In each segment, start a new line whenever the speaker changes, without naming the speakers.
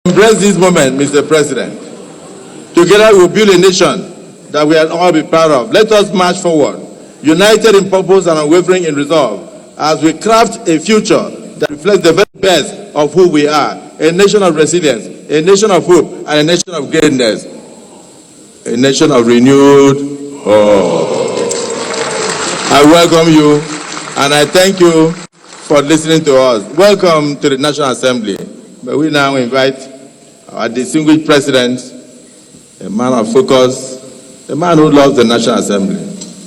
Embrace this moment, Mr. President. Together we will build a nation that we will all be proud of. Let us march forward, united in purpose and unwavering in resolve, as we craft a future that reflects the very best of who we are, a nation of resilience, a nation of hope, and a nation of greatness, a nation of renewed hope. I welcome you, and I thank you for listening to us. Welcome to the National Assembly. But we now invite our distinguished president, a man of focus, a man who loves the National Assembly,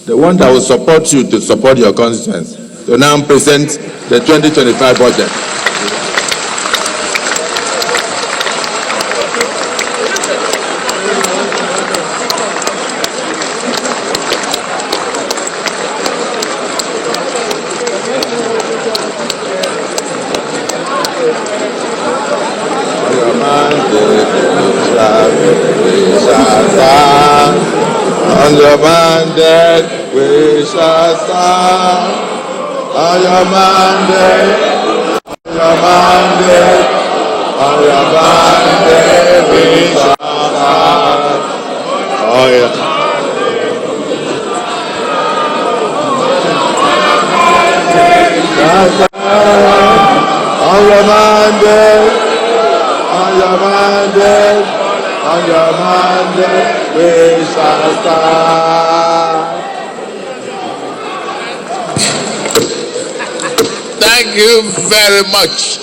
the one that will support you to support your constituents, to now present the 2025 budget. On your mandate we shall stand. On your mandate, on your mandate, on your mandate we shall stand. Oh yeah. On your mandate, on your mandate, on your mandate we shall stand.
Thank you very much.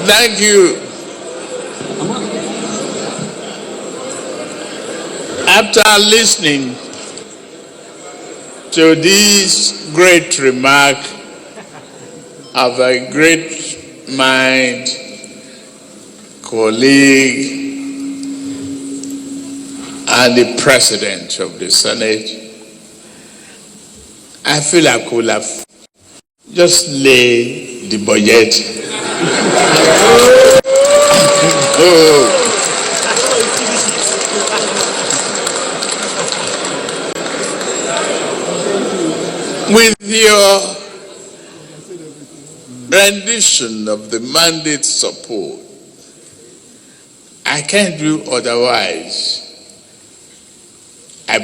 Thank you. After listening to this great remark of a great mind, colleague, and the president of the Senate, I feel I could have just lay the budget. With your rendition of the mandate support, I can't do otherwise. I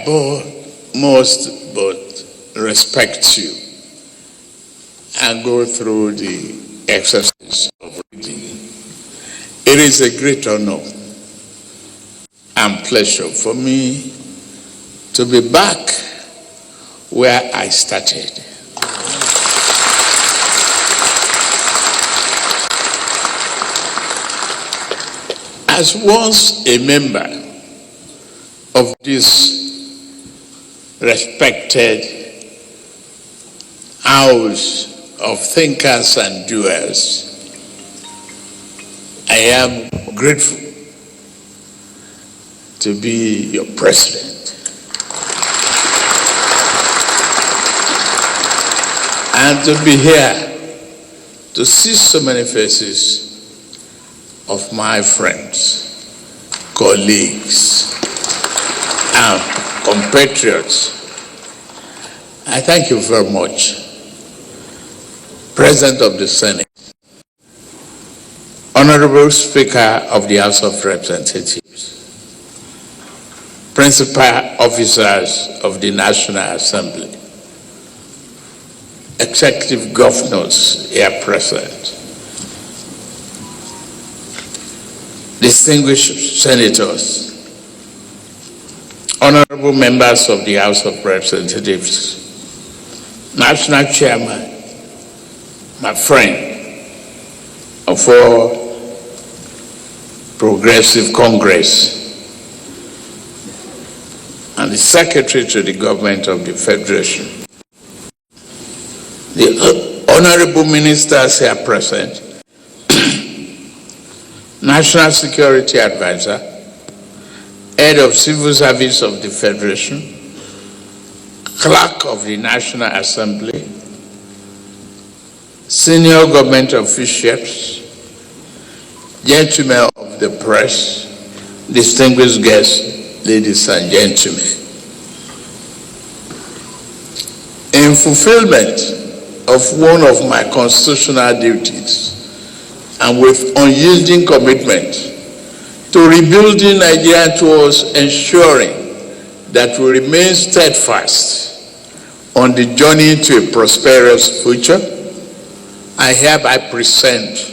must but respect you and go through the exercise of reading. It is a great honor and pleasure for me to be back where I started. As once a member of this respected house of thinkers and doers, I am grateful to be your president and to be here to see so many faces of my friends, colleagues, and compatriots. I thank you very much, President of the Senate, Honorable Speaker of the House of Representatives, Principal Officers of the National Assembly, Executive Governors here present, distinguished senators, honorable members of the House of Representatives, National Chairman, my friend of all Progressive Congress, and the Secretary to the Government of the Federation, the honorable ministers here present, National Security Advisor, Head of Civil Service of the Federation, Clerk of the National Assembly, Senior Government Officials, Gentlemen of the Press, distinguished guests, ladies and gentlemen. In fulfillment of one of my constitutional duties and with unyielding commitment to rebuilding Nigeria towards ensuring that we remain steadfast on the journey to a prosperous future, I hereby present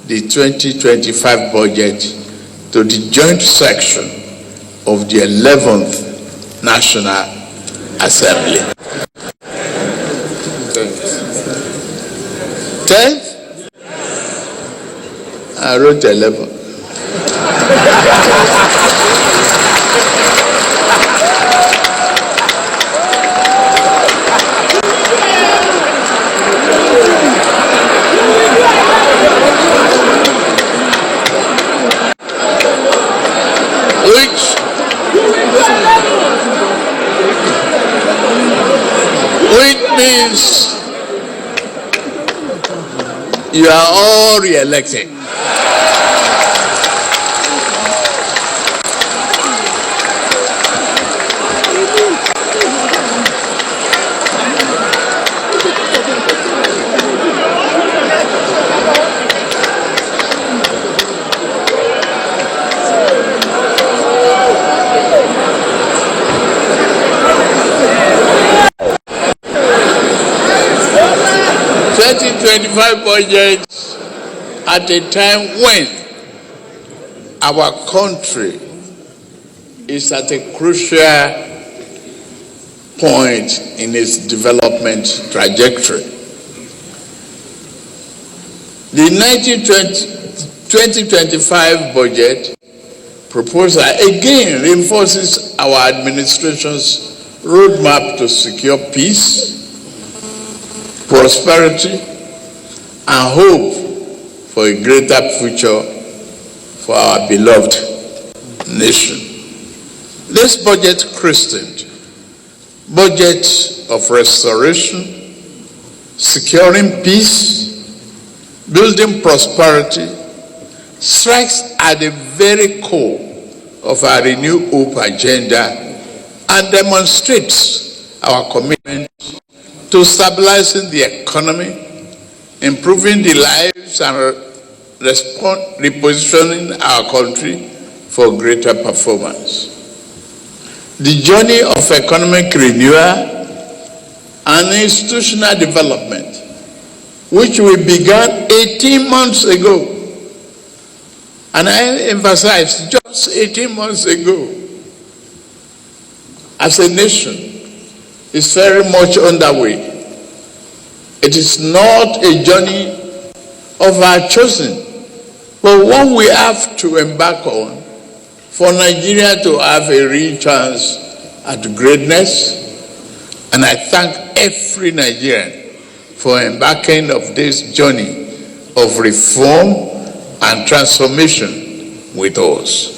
the 2025 budget to the joint section of the 11th National Assembly. 10th? I wrote 11. Which means you are all re-elected. Budget at a time when our country is at a crucial point in its development trajectory. The 2025 budget proposal again reinforces our administration's roadmap to secure peace, prosperity, and hope for a greater future for our beloved nation. This budget, christened Budget of Restoration, Securing Peace, Building Prosperity, strikes at the very core of our Renew Hope agenda and demonstrates our commitment to stabilizing the economy, improving the lives and repositioning our country for greater performance. The journey of economic renewal and institutional development, which we began 18 months ago, and I emphasize just 18 months ago, as a nation, is very much underway. It is not a journey of our choosing, but one we have to embark on for Nigeria to have a real chance at greatness. And I thank every Nigerian for embarking on this journey of reform and transformation with us.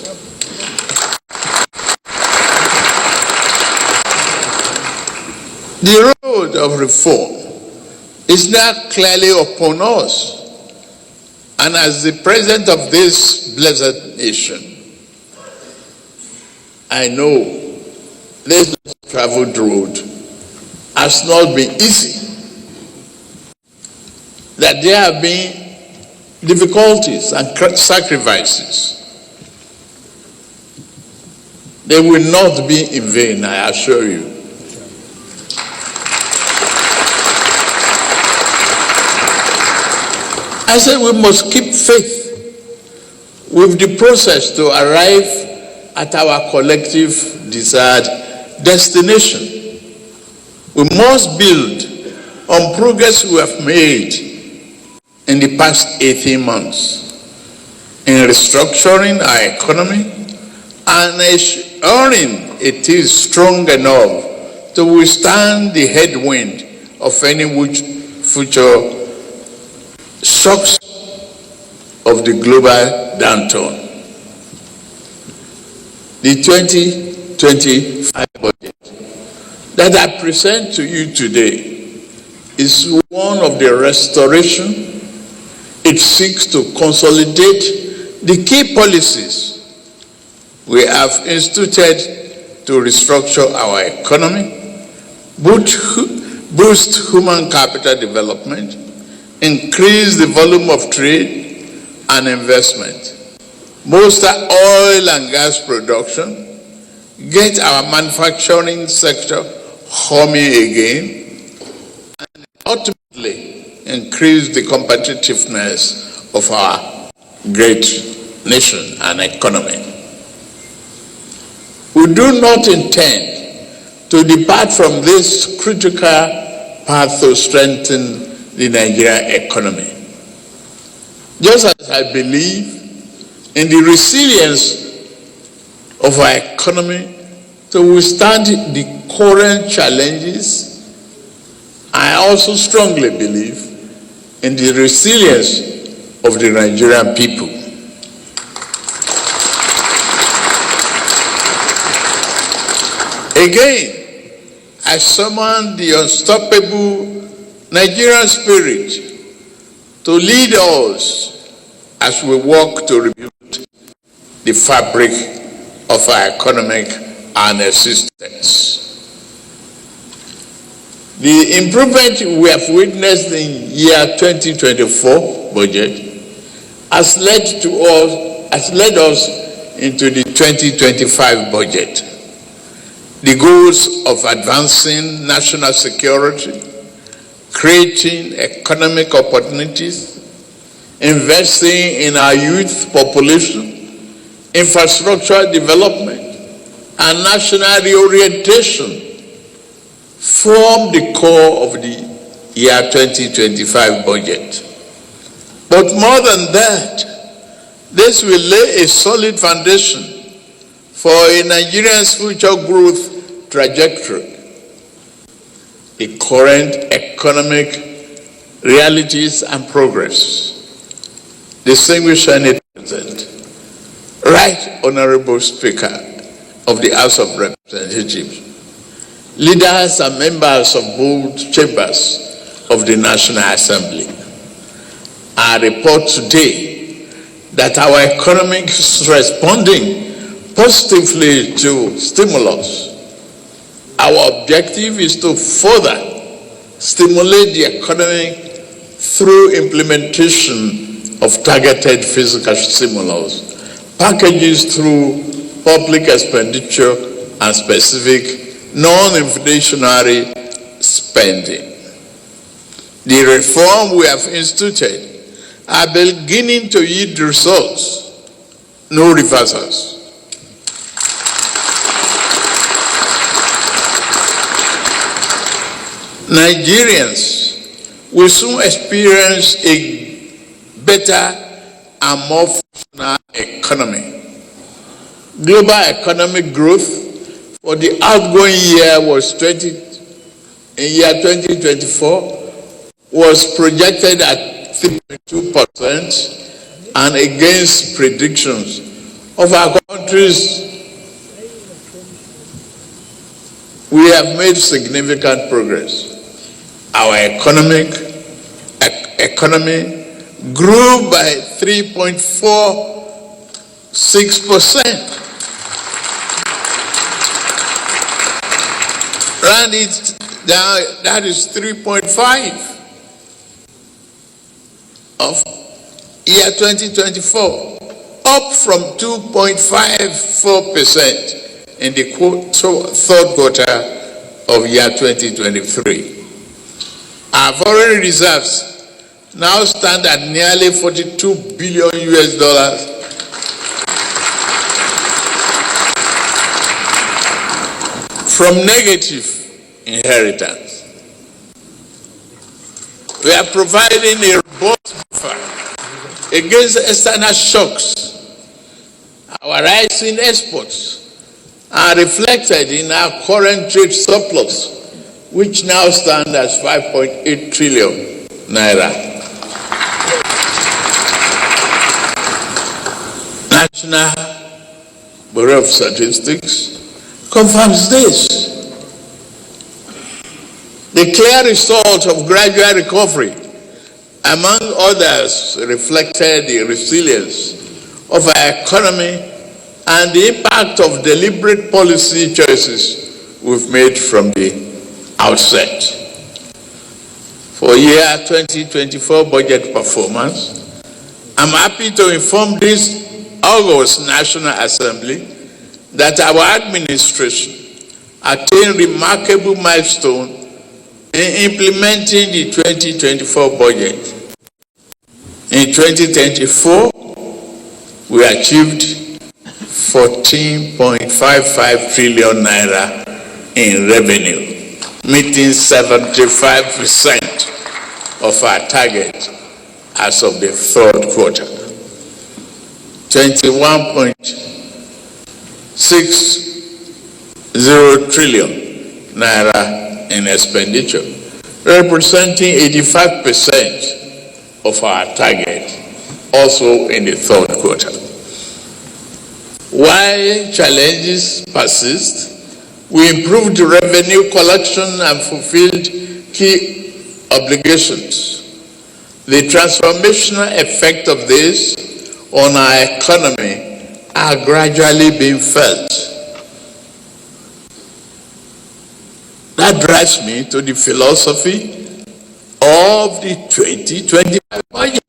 The road of reform is now clearly upon us. And as the president of this blessed nation, I know this traveled road has not been easy. That there have been difficulties and sacrifices. They will not be in vain, I assure you. I said we must keep faith with the process to arrive at our collective desired destination. We must build on progress we have made in the past 18 months in restructuring our economy and ensuring it is strong enough to withstand the headwind of any future shocks of the global downturn. The 2025 budget that I present to you today is one of the restoration. It seeks to consolidate the key policies we have instituted to restructure our economy, boost human capital development, increase the volume of trade, and investment, bolster oil and gas production, get our manufacturing sector humming again, and ultimately increase the competitiveness of our great nation and economy. We do not intend to depart from this critical path to strengthen the Nigerian economy. Just as I believe in the resilience of our economy to withstand the current challenges, I also strongly believe in the resilience of the Nigerian people. Again, I summon the unstoppable Nigerian spirit to lead us as we work to rebuild the fabric of our economic and existence. The improvement we have witnessed in year 2024 budget has led us into the 2025 budget. The goals of advancing national security, creating economic opportunities, investing in our youth population, infrastructure development, and national reorientation form the core of the year 2025 budget. But more than that, this will lay a solid foundation for a Nigerian's future growth trajectory. The current economic realities and progress. Distinguished Senate President, Right Honorable Speaker of the House of Representatives, leaders and members of both chambers of the National Assembly, I report today that our economy is responding positively to stimulus. Our objective is to further stimulate the economy through implementation of targeted fiscal stimulus, packages through public expenditure and specific non-inflationary spending. The reform we have instituted are beginning to yield results, no reversals. Nigerians will soon experience a better and more functional economy. Global economic growth for the outgoing year in year 2024 was projected at 3.2%, and against predictions of our countries, we have made significant progress. Our economy grew by 3.46%. Round it down, that is 3.5 of year 2024, up from 2.54% in the third quarter of year 2023. Our foreign reserves now stand at nearly $42 billion from negative inheritance. We are providing a robust buffer against external shocks. Our rising exports are reflected in our current trade surplus, which now stands at 5.8 trillion naira. National Bureau of Statistics confirms this. The clear result of gradual recovery, among others, reflected the resilience of our economy and the impact of deliberate policy choices we've made from the outset. For year 2024 budget performance, I'm happy to inform this August National Assembly that our administration attained remarkable milestone in implementing the 2024 budget. In 2024, we achieved 14.55 trillion naira in revenue, meeting 75% of our target as of the third quarter. 21.60 trillion naira in expenditure, representing 85% of our target, also in the third quarter. While challenges persist, we improved revenue collection and fulfilled key obligations. The transformational effect of this on our economy are gradually being felt. That drives me to the philosophy of the 2025 budget.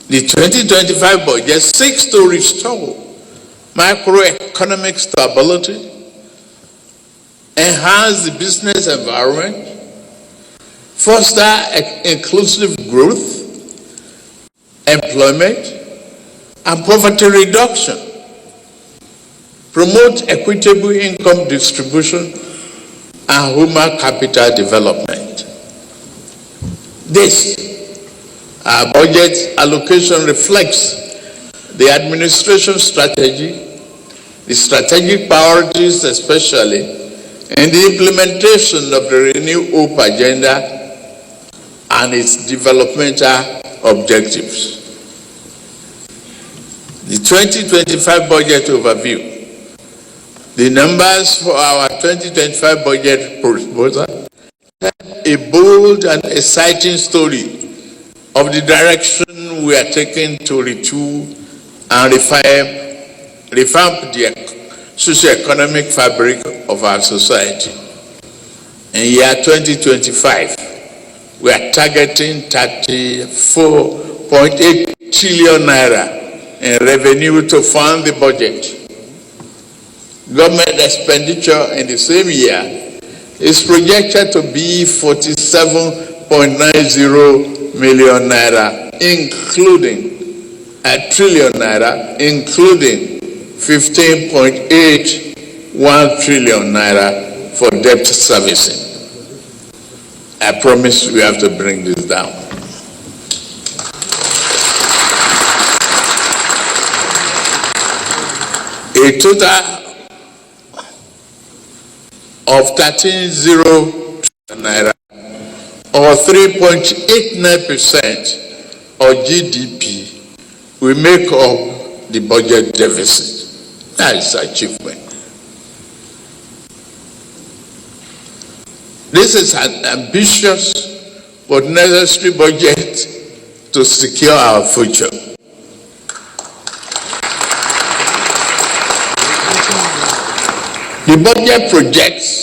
The 2025 budget seeks to restore macroeconomic stability, enhance the business environment, foster inclusive growth, employment, and poverty reduction, promote equitable income distribution, and human capital development. This our budget allocation reflects the administration strategy, the strategic priorities, especially in the implementation of the Renew Hope agenda and its developmental objectives. The 2025 budget overview. The numbers for our 2025 budget proposal tell a bold and exciting story of the direction we are taking to retool and revamp the socio-economic fabric of our society. In year 2025, we are targeting 34.8 trillion naira in revenue to fund the budget. Government expenditure in the same year is projected to be 47.90 million naira, including a trillion naira, including 15.81 trillion naira for debt servicing. I promise we have to bring this down. A total of 13.0 trillion naira, or 3.89% of GDP, we make up the budget deficit. That is achievement. This is an ambitious but necessary budget to secure our future. The budget projects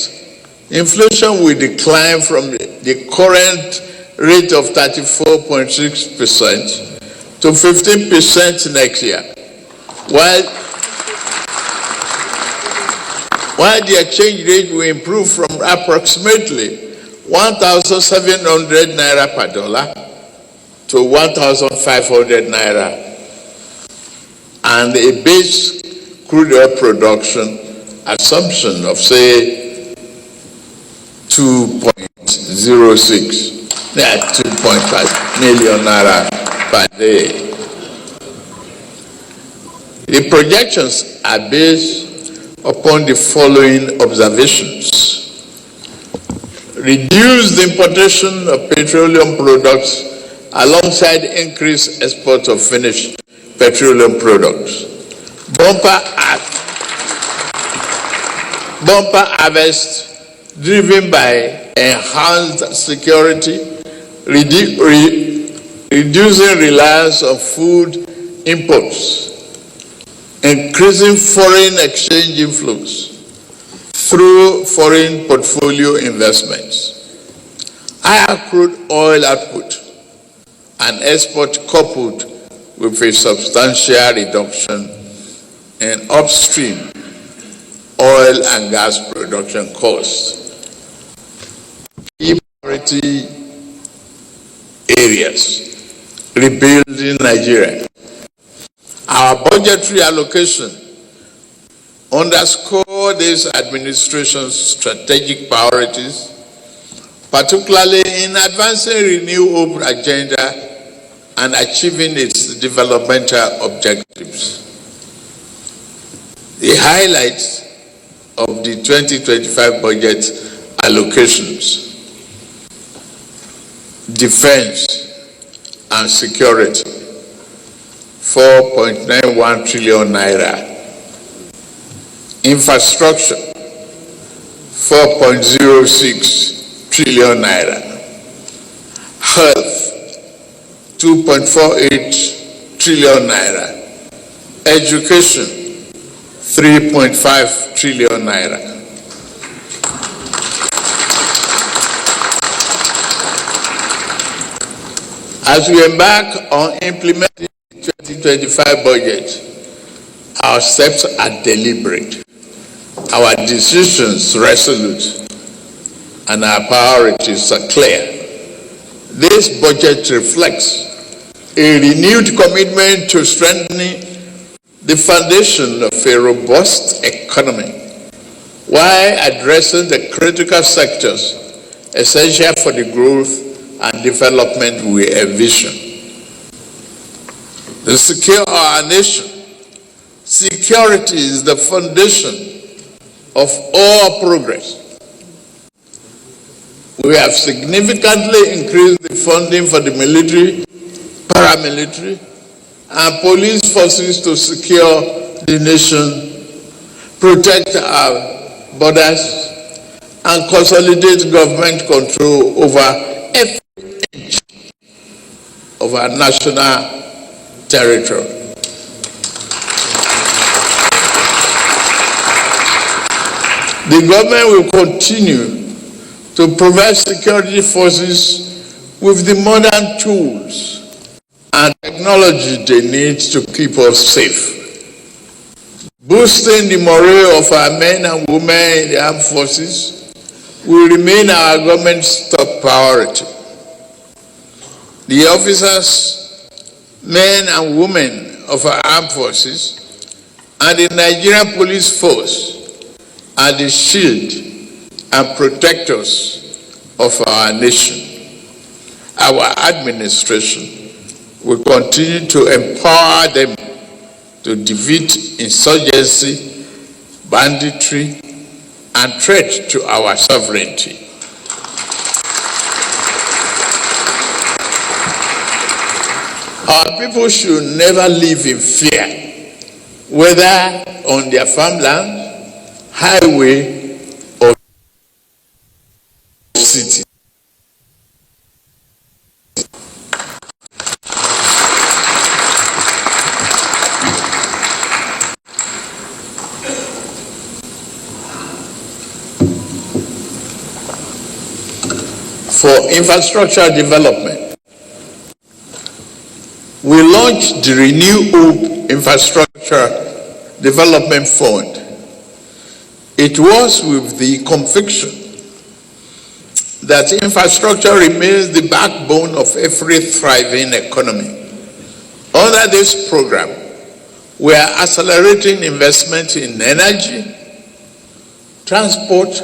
inflation will decline from the current rate of 34.6% to 15% next year, while the exchange rate will improve from approximately 1,700 naira per dollar to 1,500 naira, and a base crude oil production assumption of, say, 2.06, 2.5 million naira per day. The projections are based upon the following observations. Reduce the importation of petroleum products alongside increased export of finished petroleum products. Bumper harvest driven by enhanced security, reducing reliance on food imports, increasing foreign exchange inflows through foreign portfolio investments, higher crude oil output and export coupled with a substantial reduction in upstream oil and gas production costs. Key priority areas: rebuilding Nigeria. Our budgetary allocation underscore this administration's strategic priorities, particularly in advancing Renew Hope agenda and achieving its developmental objectives. The highlights of the 2025 budget allocations: defense and security, 4.91 trillion naira. Infrastructure, 4.06 trillion naira. Health, 2.48 trillion naira. Education, 3.5 trillion naira. As we embark on implementing the 2025 budget, our steps are deliberate, our decisions resolute, and our priorities are clear. This budget reflects a renewed commitment to strengthening the foundation of a robust economy while addressing the critical sectors essential for the growth and development we envision. To secure our nation, security is the foundation of all progress. We have significantly increased the funding for the military, paramilitary, and police forces to secure the nation, protect our borders, and consolidate government control over every inch of our national territory. The government will continue to provide security forces with the modern tools and technology they need to keep us safe. Boosting the morale of our men and women in the armed forces will remain our government's top priority. The officers, men and women of our armed forces and the Nigerian police force are the shield and protectors of our nation. Our administration will continue to empower them to defeat insurgency, banditry, and threat to our sovereignty. Our people should never live in fear, whether on their farmland, highway, or city. For infrastructure development, we launched the Renew Hope Infrastructure Development Fund. It was with the conviction that infrastructure remains the backbone of every thriving economy. Under this program, we are accelerating investment in energy, transport,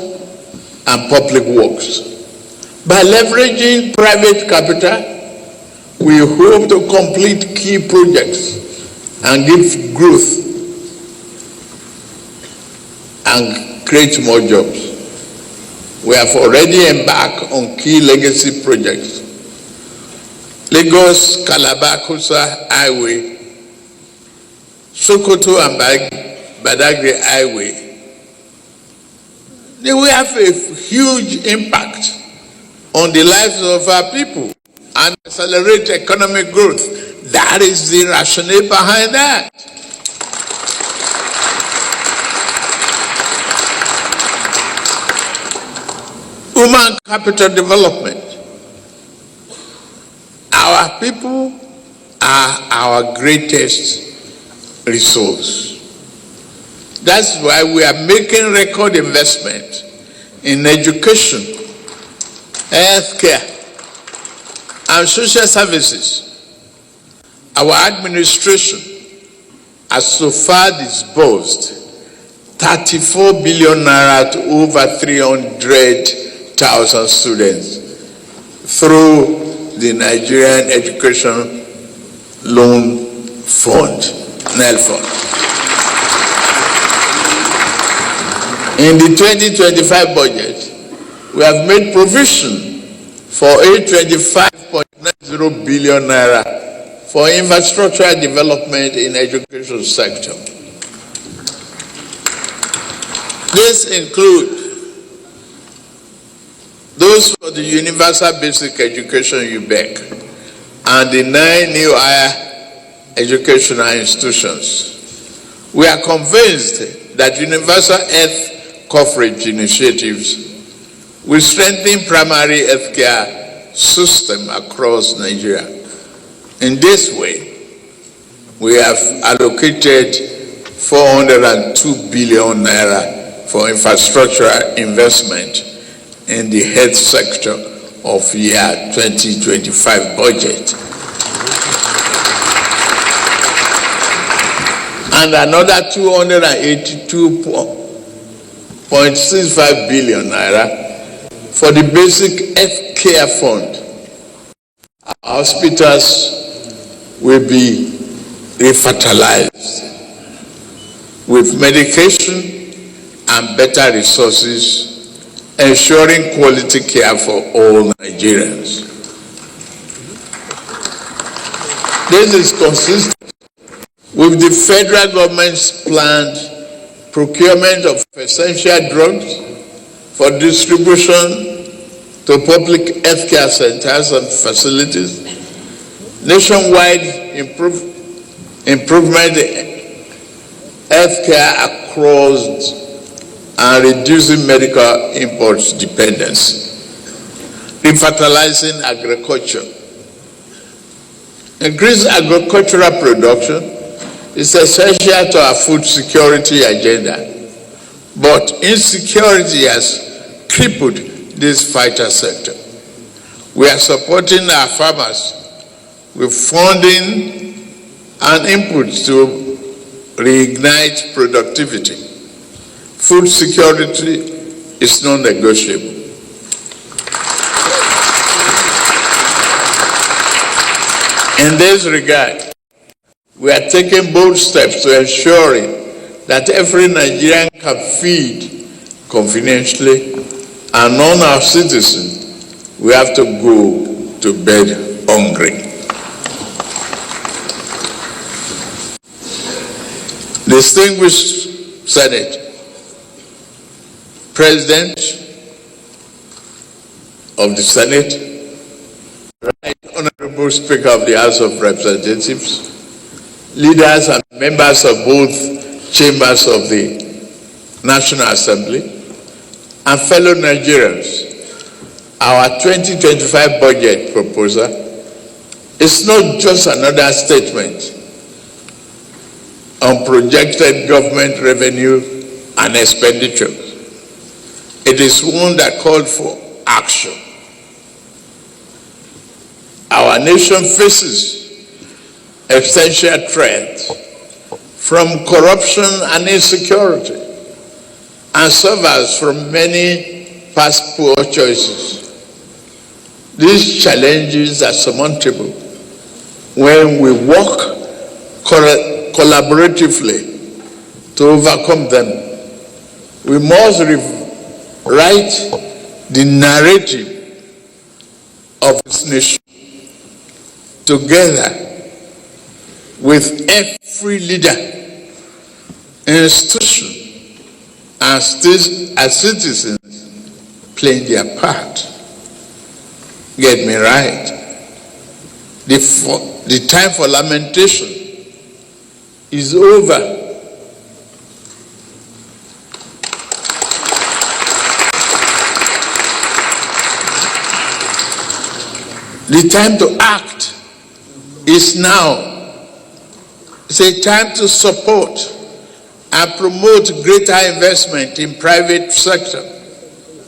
and public works. By leveraging private capital, we hope to complete key projects and give growth and create more jobs. We have already embarked on key legacy projects. Lagos-Calabar-Kosa Highway, Sokoto and Badagry Highway. They will have a huge impact on the lives of our people and accelerate economic growth. That is the rationale behind that. Human capital development. Our people are our greatest resource. That's why we are making record investment in education, healthcare, and social services. Our administration has so far disbursed 34 billion naira to over 300,000 students through the Nigerian Education Loan Fund, NEL Fund. In the 2025 budget, we have made provision for 825.90 billion naira for infrastructure development in education sector. This includes those for the Universal Basic Education UBEC and the 9 new higher educational institutions. We are convinced that universal health coverage initiatives will strengthen primary healthcare system across Nigeria. In this way, we have allocated 402 billion naira for infrastructure investment in the health sector of year 2025 budget. And another 282.65 billion naira for the basic health care fund. Our hospitals will be revitalized with medication and better resources, ensuring quality care for all Nigerians. This is consistent with the federal government's planned procurement of essential drugs for distribution to public healthcare centers and facilities, nationwide improvement in healthcare across and reducing medical imports dependency, revitalizing agriculture. Increased agricultural production is essential to our food security agenda, but insecurity has crippled this vital sector. We are supporting our farmers with funding and inputs to reignite productivity. Food security is non-negotiable. In this regard, we are taking bold steps to ensuring that every Nigerian can feed conveniently, and none of our citizens will have to go to bed hungry. Distinguished Senate, President of the Senate, Right Honorable Speaker of the House of Representatives, leaders and members of both chambers of the National Assembly, and fellow Nigerians, our 2025 budget proposal is not just another statement on projected government revenue and expenditures. It is one that called for action. Our nation faces existential threats from corruption and insecurity, and suffers from many past poor choices. These challenges are surmountable when we work collaboratively to overcome them. We must rewrite the narrative of this nation together with every leader, institution, and citizens playing their part. Get me right. The time for lamentation is over. The time to act is now. It's a time to support and promote greater investment in private sector.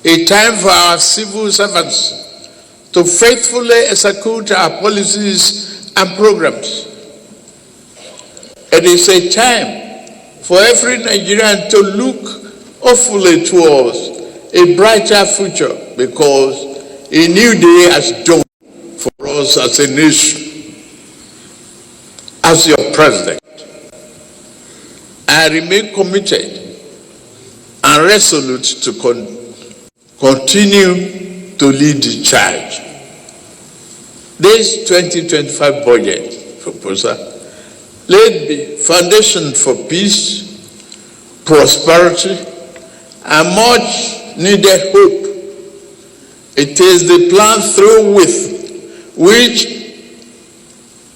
A time for our civil servants to faithfully execute our policies and programs. It is a time for every Nigerian to look hopefully towards a brighter future, because a new day has dawned for us as a nation. As your president, I remain committed and resolute to continue to lead the charge. This 2025 budget proposal laid the foundation for peace, prosperity, and much needed hope. It is the plan through with which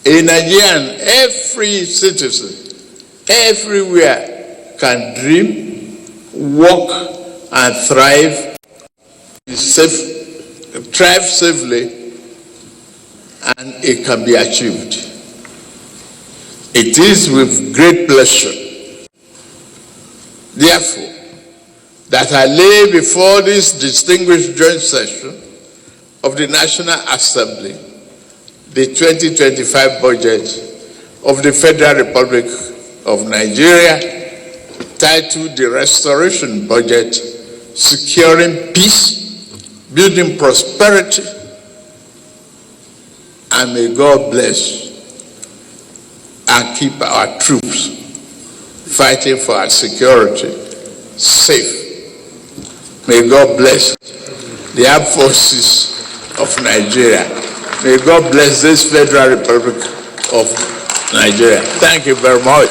a Nigerian, every citizen, everywhere can dream, work, and thrive safely, and it can be achieved. It is with great pleasure, therefore, that I lay before this distinguished joint session of the National Assembly the 2025 budget of the Federal Republic of Nigeria, titled the Restoration Budget, Securing Peace, Building Prosperity, and may God bless and keep our troops fighting for our security safe. May God bless the armed forces of Nigeria. May God bless this Federal Republic of Nigeria. Thank you very much.